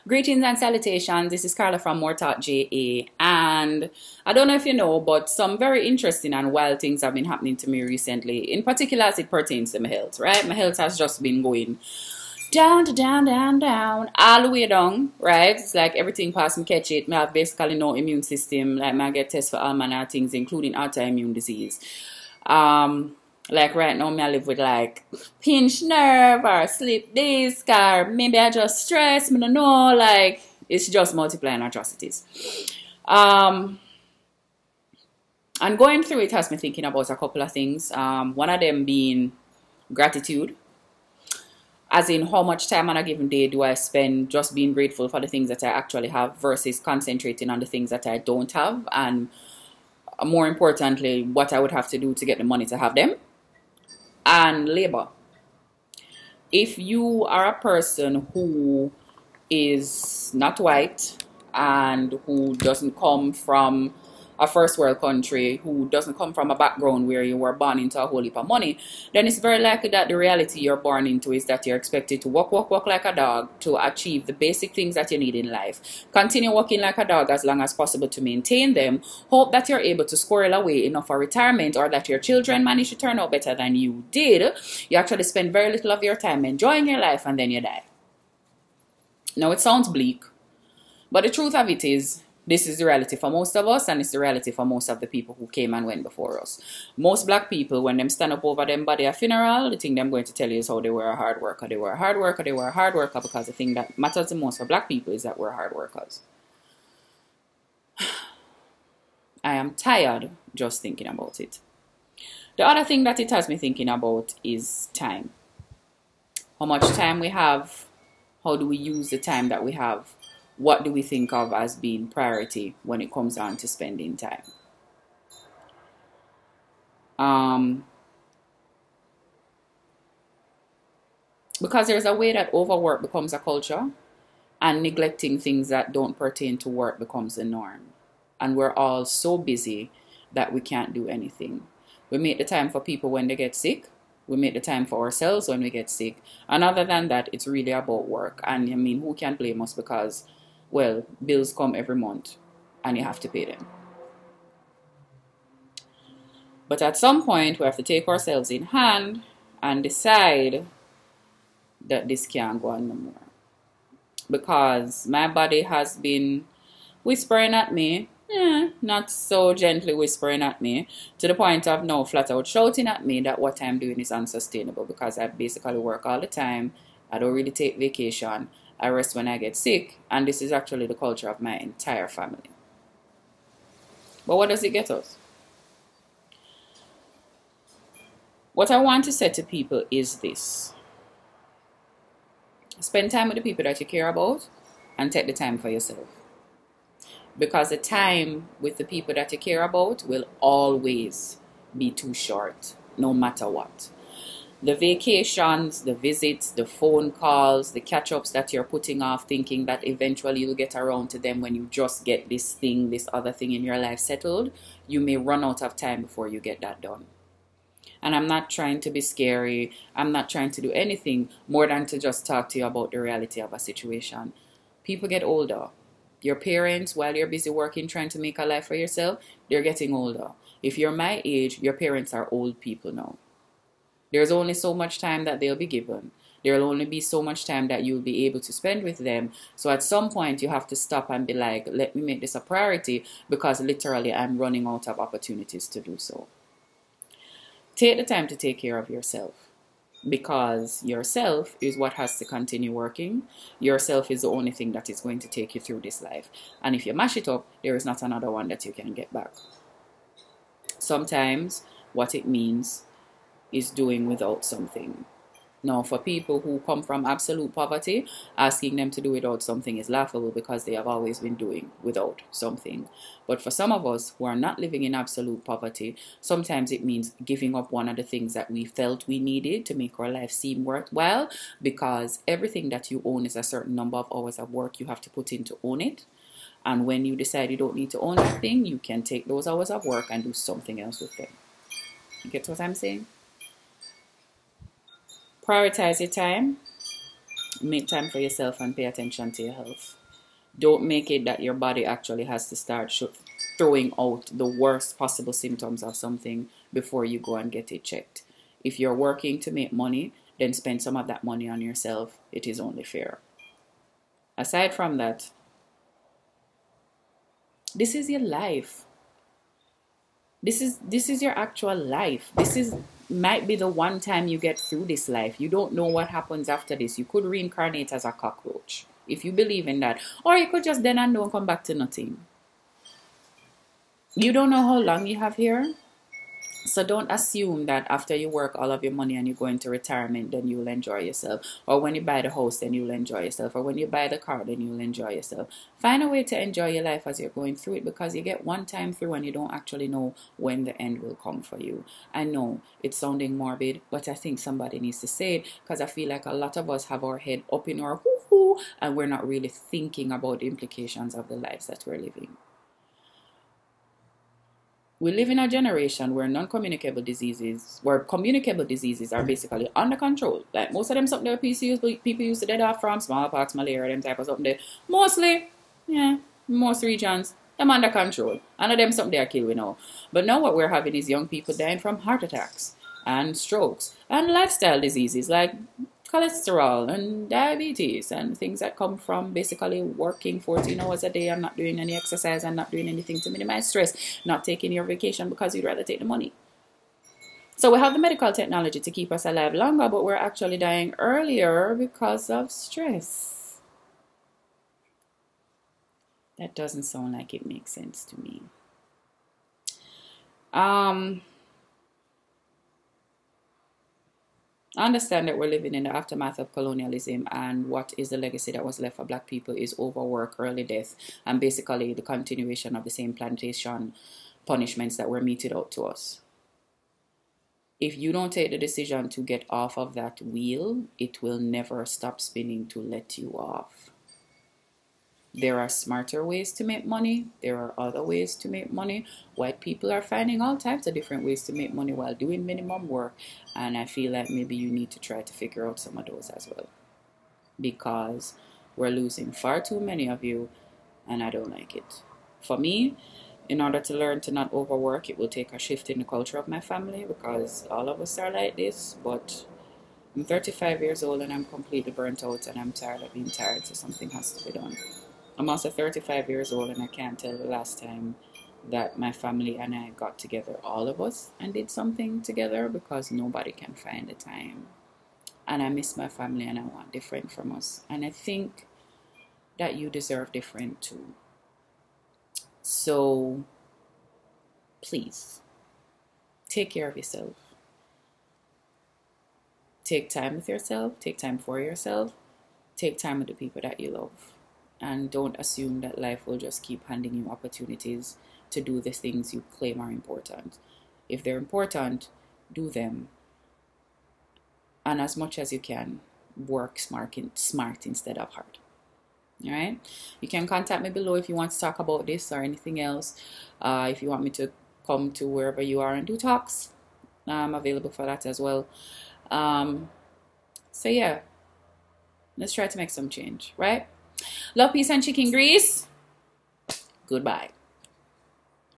Greetings and salutations. This is Carla from MooreTalkJa, and I don't know if you know, but some very interesting and wild things have been happening to me recently, in particular as it pertains to my health, right? My health has just been going down, all the way down, right? It's like everything past me catch it. I have basically no immune system. Like, I get tests for all manner of things, including autoimmune disease. Like right now, I live with like pinched nerve or sleep disc, or maybe I just stress. I don't know. Like, it's just multiplying atrocities. And going through it has me thinking about a couple of things. One of them being gratitude. As in, how much time on a given day do I spend just being grateful for the things that I actually have versus concentrating on the things that I don't have, and more importantly, what I would have to do to get the money to have them. And labor. If you are a person who is not white and who doesn't come from a first world country, who doesn't come from a background where you were born into a whole heap of money, then it's very likely that the reality you're born into is that you're expected to walk like a dog to achieve the basic things that you need in life. Continue walking like a dog as long as possible to maintain them. Hope that you're able to squirrel away enough for retirement, or that your children manage to turn out better than you did. You actually spend very little of your time enjoying your life, and then you die. Now, it sounds bleak, but the truth of it is, this is the reality for most of us, and it's the reality for most of the people who came and went before us. Most black people, when them stand up over them body at funeral, the thing them going to tell you is how they were a hard worker. They were a hard worker, they were a hard worker, because the thing that matters the most for black people is that we're hard workers. I am tired just thinking about it. The other thing that it has me thinking about is time. How much time we have, how do we use the time that we have? What do we think of as being priority when it comes down to spending time? Because there's a way that overwork becomes a culture, and neglecting things that don't pertain to work becomes the norm. And we're all so busy that we can't do anything. We make the time for people when they get sick. We make the time for ourselves when we get sick. And other than that, it's really about work. And I mean, who can blame us? Because, well, bills come every month and you have to pay them. But at some point, we have to take ourselves in hand and decide that this can't go on no more. Because my body has been whispering at me, not so gently whispering at me, to the point of now flat out shouting at me that what I'm doing is unsustainable, because I basically work all the time. I don't really take vacation. I rest when I get sick, and this is actually the culture of my entire family. But what does it get us? What I want to say to people is this. Spend time with the people that you care about, and take the time for yourself. Because the time with the people that you care about will always be too short, no matter what. The vacations, the visits, the phone calls, the catch-ups that you're putting off, thinking that eventually you'll get around to them when you just get this thing, this other thing in your life settled, you may run out of time before you get that done. And I'm not trying to be scary. I'm not trying to do anything more than to just talk to you about the reality of a situation. People get older. Your parents, while you're busy working, trying to make a life for yourself, they're getting older. If you're my age, your parents are old people now. There's only so much time that they'll be given. There'll only be so much time that you'll be able to spend with them. So at some point, you have to stop and be like, let me make this a priority, because literally I'm running out of opportunities to do so. Take the time to take care of yourself, because yourself is what has to continue working. Yourself is the only thing that is going to take you through this life. And if you mash it up, there is not another one that you can get back. Sometimes what it means is doing without something. Now, for people who come from absolute poverty, asking them to do without something is laughable, because they have always been doing without something. But for some of us who are not living in absolute poverty, sometimes it means giving up one of the things that we felt we needed to make our life seem worthwhile, because everything that you own is a certain number of hours of work you have to put in to own it. And when you decide you don't need to own that thing, you can take those hours of work and do something else with them. You get what I'm saying? Prioritize your time. make time for yourself and pay attention to your health. Don't make it that your body actually has to start throwing out the worst possible symptoms of something before you go and get it checked. If you're working to make money, then spend some of that money on yourself. It is only fair. Aside from that, this is your life. This is your actual life. Might be the one time you get through this life. You don't know what happens after this. You could reincarnate as a cockroach, if you believe in that. Or you could just then and don't come back to nothing. You don't know how long you have here. So don't assume that after you work all of your money and you go into retirement, then you'll enjoy yourself. Or when you buy the house, then you'll enjoy yourself. Or when you buy the car, then you'll enjoy yourself. Find a way to enjoy your life as you're going through it, because you get one time through and you don't actually know when the end will come for you. I know it's sounding morbid, but I think somebody needs to say it, because I feel like a lot of us have our head up in our hoo-hoo and we're not really thinking about the implications of the lives that we're living. We live in a generation where communicable diseases are basically under control. Like most of them something that people used to dead off from, smallpox, malaria, them type of something there. Mostly, most regions, them under control. And of them something they are killing now. But now what we're having is young people dying from heart attacks and strokes and lifestyle diseases like cholesterol and diabetes and things that come from basically working 14 hours a day and not doing any exercise and not doing anything to minimize stress, not taking your vacation because you'd rather take the money. So we have the medical technology to keep us alive longer, but we're actually dying earlier because of stress. That doesn't sound like it makes sense to me. I understand that we're living in the aftermath of colonialism, and what is the legacy that was left for Black people is overwork, early death, and basically the continuation of the same plantation punishments that were meted out to us. If you don't take the decision to get off of that wheel, it will never stop spinning to let you off. There are smarter ways to make money. There are other ways to make money. White people are finding all types of different ways to make money while doing minimum work. And I feel like maybe you need to try to figure out some of those as well. Because we're losing far too many of you, and I don't like it. For me, in order to learn to not overwork, it will take a shift in the culture of my family, because all of us are like this. But I'm 35 years old and I'm completely burnt out, and I'm tired of being tired, so something has to be done. I'm also 35 years old, and I can't tell the last time that my family and I got together, all of us, and did something together, because nobody can find the time. And I miss my family, and I want different from us. And I think that you deserve different too. So please, take care of yourself. Take time with yourself. Take time for yourself. Take time with the people that you love. And don't assume that life will just keep handing you opportunities to do the things you claim are important. If they're important, do them. And as much as you can, work smart instead of hard. Alright? You can contact me below if you want to talk about this or anything else. If you want me to come to wherever you are and do talks, I'm available for that as well. So yeah, let's try to make some change, right? Love, peace, and chicken grease. Goodbye.